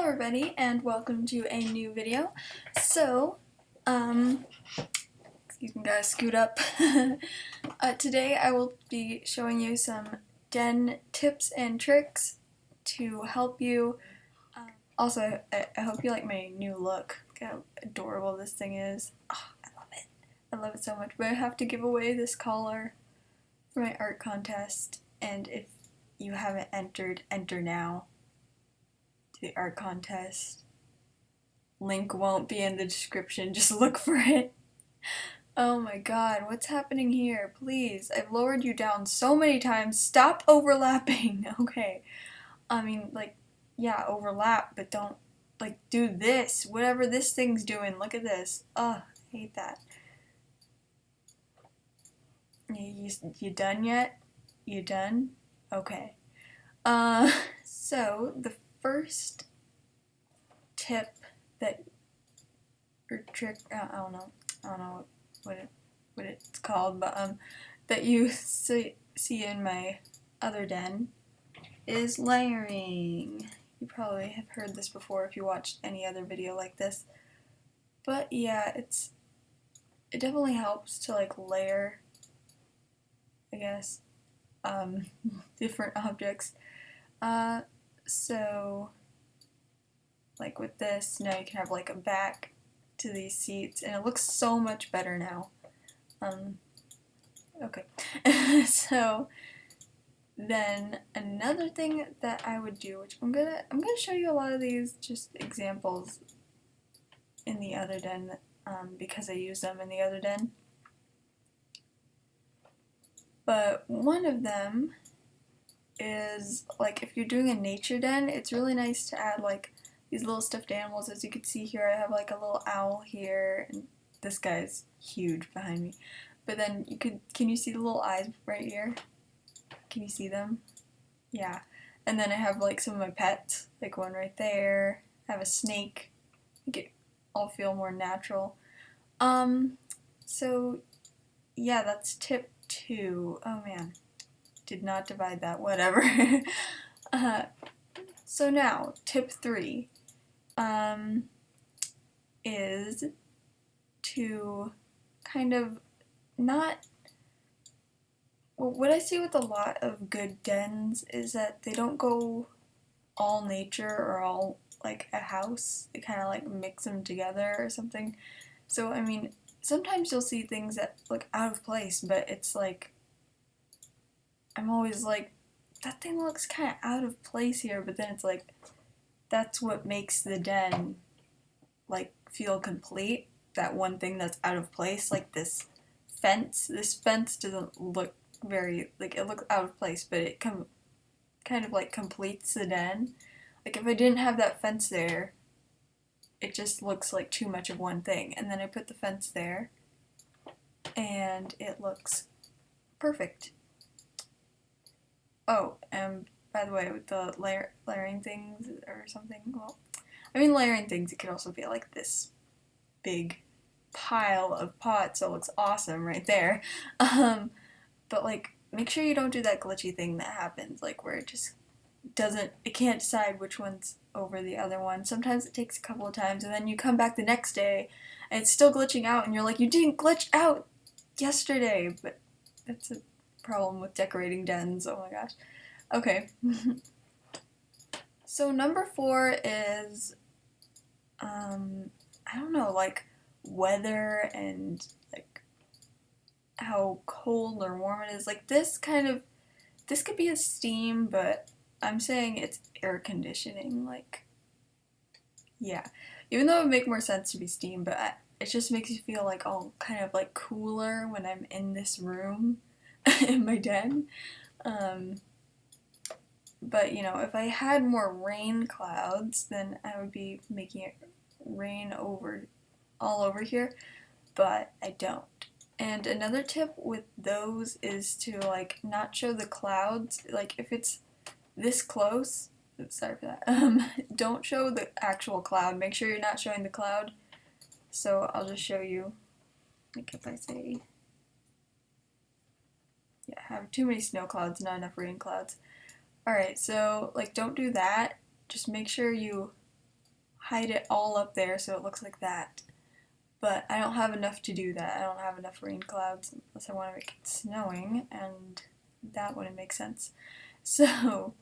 Hello everybody and welcome to a new video. So, excuse me guys, scoot up. Today I will be showing you some den tips and tricks to help you. Also, I hope you like my new look. Look how adorable this thing is. Oh, I love it. I love it so much. But I have to give away this collar for my art contest, and if you haven't entered, enter now. The art contest. Link won't be in the description, just look for it. Oh my god, what's happening here? Please, I've lowered you down so many times, stop overlapping, okay. I mean, like, yeah, overlap, but don't, like, do this, whatever this thing's doing, look at this. Ugh, I hate that. You done yet? You done? Okay. So, the first tip that, or trick, I don't know what it's called, but that you see in my other den is layering. You probably have heard this before if you watched any other video like this, but yeah, it definitely helps to like layer, I guess, different objects. So like with this, now you can have like a back to these seats, and it looks so much better now. Okay. So then another thing that I would do, which I'm gonna show you a lot of these just examples in the other den, because I use them in the other den. But one of them is like if you're doing a nature den, it's really nice to add like these little stuffed animals. As you can see here, I have like a little owl here, and this guy's huge behind me. But then can you see the little eyes right here? Can you see them? Yeah. And then I have like some of my pets, like one right there. I have a snake. Make it all feel more natural. So yeah, that's tip 2. Oh man, did not divide that, whatever. So now, tip 3. Is to kind of not, well, what I see with a lot of good dens is that they don't go all nature or all like a house. They kind of like mix them together or something. So I mean, sometimes you'll see things that look out of place, but it's like, I'm always like, that thing looks kind of out of place here, but then it's like, that's what makes the den like feel complete. That one thing that's out of place, like this fence doesn't look very, like, it looks out of place, but it kind of like completes the den. Like if I didn't have that fence there, it just looks like too much of one thing, and then I put the fence there and it looks perfect. Oh, and by the way, with the layering things or something, well, I mean layering things, it could also be like this big pile of pots, so it looks awesome right there. But like, make sure you don't do that glitchy thing that happens, like where it just it can't decide which one's over the other one. Sometimes it takes a couple of times, and then you come back the next day, and it's still glitching out, and you're like, you didn't glitch out yesterday, but that's a problem with decorating dens, oh my gosh. Okay. So number 4 is, I don't know, like weather and like how cold or warm it is. Like this could be a steam, but I'm saying it's air conditioning. Like, yeah, even though it would make more sense to be steam, but it just makes you feel like all kind of like cooler when I'm in this room in my den. But you know, if I had more rain clouds, then I would be making it rain all over here, but I don't. And another tip with those is to like not show the clouds. Like if it's this close, oops, sorry for that, don't show the actual cloud. Make sure you're not showing the cloud. So I'll just show you, like if I say, yeah, I have too many snow clouds, not enough rain clouds. Alright, so like don't do that. Just make sure you hide it all up there so it looks like that. But I don't have enough to do that. I don't have enough rain clouds unless I want to make it snowing, and that wouldn't make sense. So,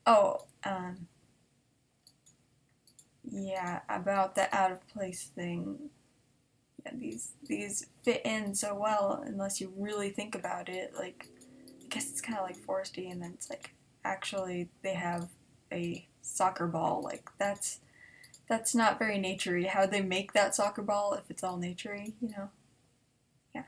oh, yeah, about the out of place thing. Yeah, these fit in so well unless you really think about it. Like, I guess it's kind of like foresty, and then it's like actually they have a soccer ball. Like that's not very naturey. How they make that soccer ball if it's all naturey, you know? Yeah.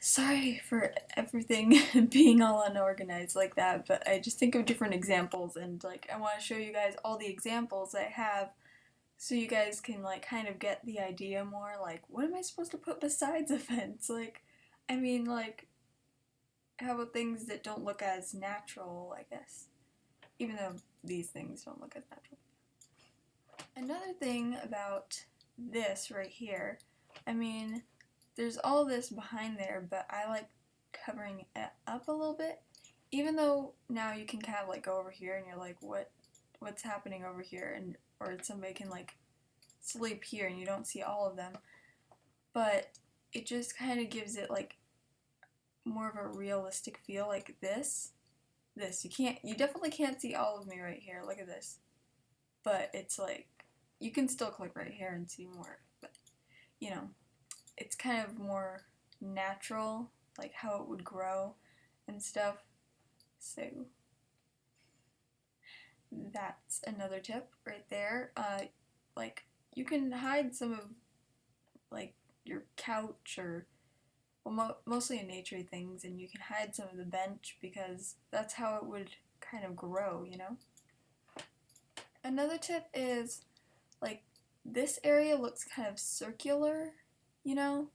Sorry for everything being all unorganized like that, but I just think of different examples, and like I want to show you guys all the examples I have so you guys can like kind of get the idea more. Like, what am I supposed to put besides a fence? Like, I mean, like, how about things that don't look as natural, I guess? Even though these things don't look as natural. Another thing about this right here, I mean, there's all this behind there, but I like covering it up a little bit. Even though now you can kind of like go over here and you're like, what's happening over here? And or somebody can like sleep here and you don't see all of them. But it just kind of gives it like more of a realistic feel, like this. You definitely can't see all of me right here. Look at this. But it's like, you can still click right here and see more. But, you know, it's kind of more natural, like how it would grow and stuff. So, that's another tip right there. Like, you can hide some of, like, your couch or well, mostly in nature things, and you can hide some of the bench because that's how it would kind of grow, you know? Another tip is, like, this area looks kind of circular, you know?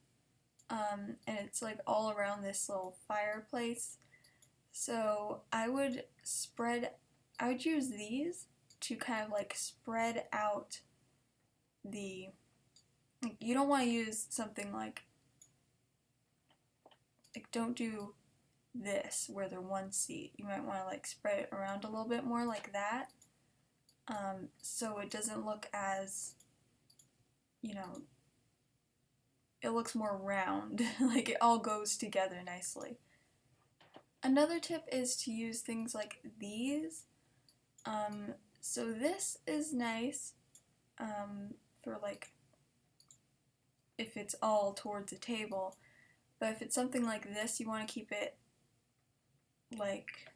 And it's like all around this little fireplace. So I would use these to kind of like spread out the, like, you don't want to use something like don't do this where they're one seat. You might want to like spread it around a little bit more like that, so it doesn't look as, you know, it looks more round, like it all goes together nicely. Another tip is to use things like these. So this is nice for like if it's all towards a table, but if it's something like this, you want to keep it like,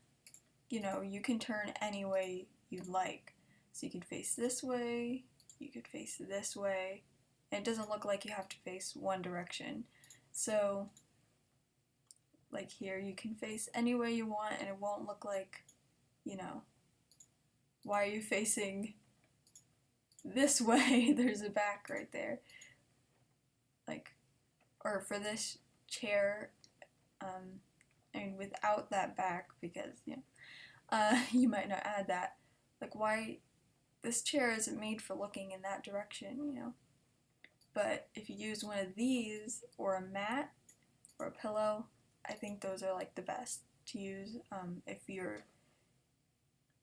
you know, you can turn any way you like. So you could face this way, you could face this way, and it doesn't look like you have to face one direction. So, like here, you can face any way you want and it won't look like, you know, why are you facing this way? There's a back right there. Like, or for this chair, I mean, without that back, because, you know, you might not add that. Like, why, this chair isn't made for looking in that direction, you know? But if you use one of these, or a mat, or a pillow, I think those are like the best to use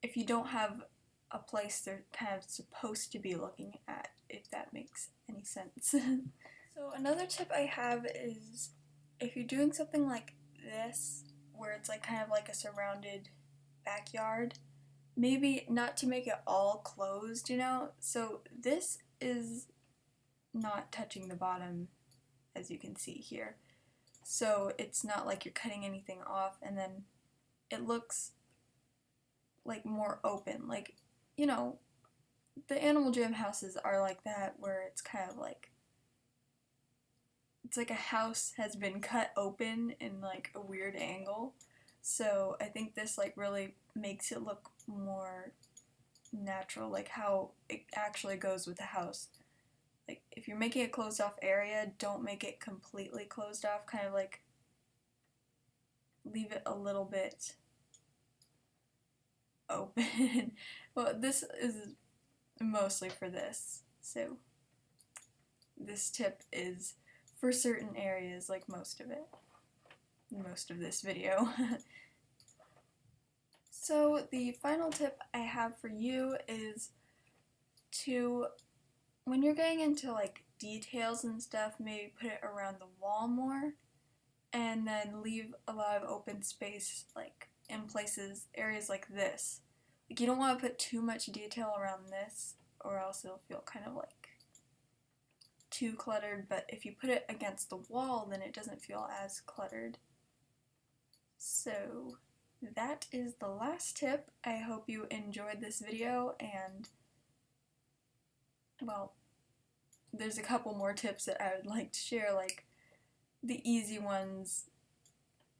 if you don't have a place they're kind of supposed to be looking at, if that makes any sense. So another tip I have is if you're doing something like this, where it's like kind of like a surrounded backyard, maybe not to make it all closed, you know? So this is not touching the bottom, as you can see here. So it's not like you're cutting anything off, and then it looks like more open. Like, you know, the Animal Jam houses are like that, where it's kind of like, it's like a house has been cut open in like a weird angle. So I think this like really makes it look more natural, like how it actually goes with the house. Like if you're making a closed off area, don't make it completely closed off, kind of like leave it a little bit open. Well, this is mostly for this, so this tip is for certain areas, like most of this video. So the final tip I have for you is to, when you're getting into like details and stuff, maybe put it around the wall more, and then leave a lot of open space like in places, areas like this. Like you don't want to put too much detail around this or else it'll feel kind of like too cluttered, but if you put it against the wall then it doesn't feel as cluttered. So that is the last tip. I hope you enjoyed this video, and well, there's a couple more tips that I would like to share, like the easy ones,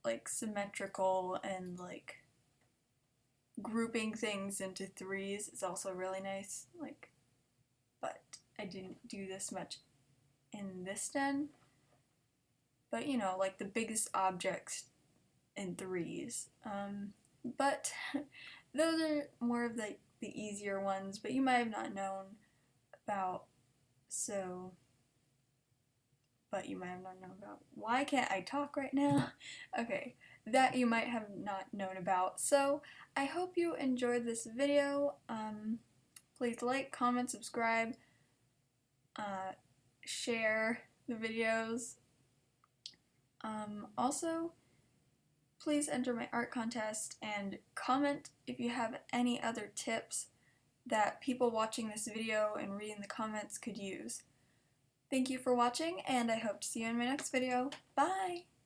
like symmetrical, and like grouping things into threes is also really nice, like, but I didn't do this much in this den. But you know, like the biggest objects in threes. But those are more of the easier ones, but you might have not known about, so, but you might have not known about. Why can't I talk right now? Okay, that you might have not known about. So I hope you enjoyed this video. Please like, comment, subscribe, share the videos. Also, please enter my art contest and comment if you have any other tips that people watching this video and reading the comments could use. Thank you for watching, and I hope to see you in my next video. Bye!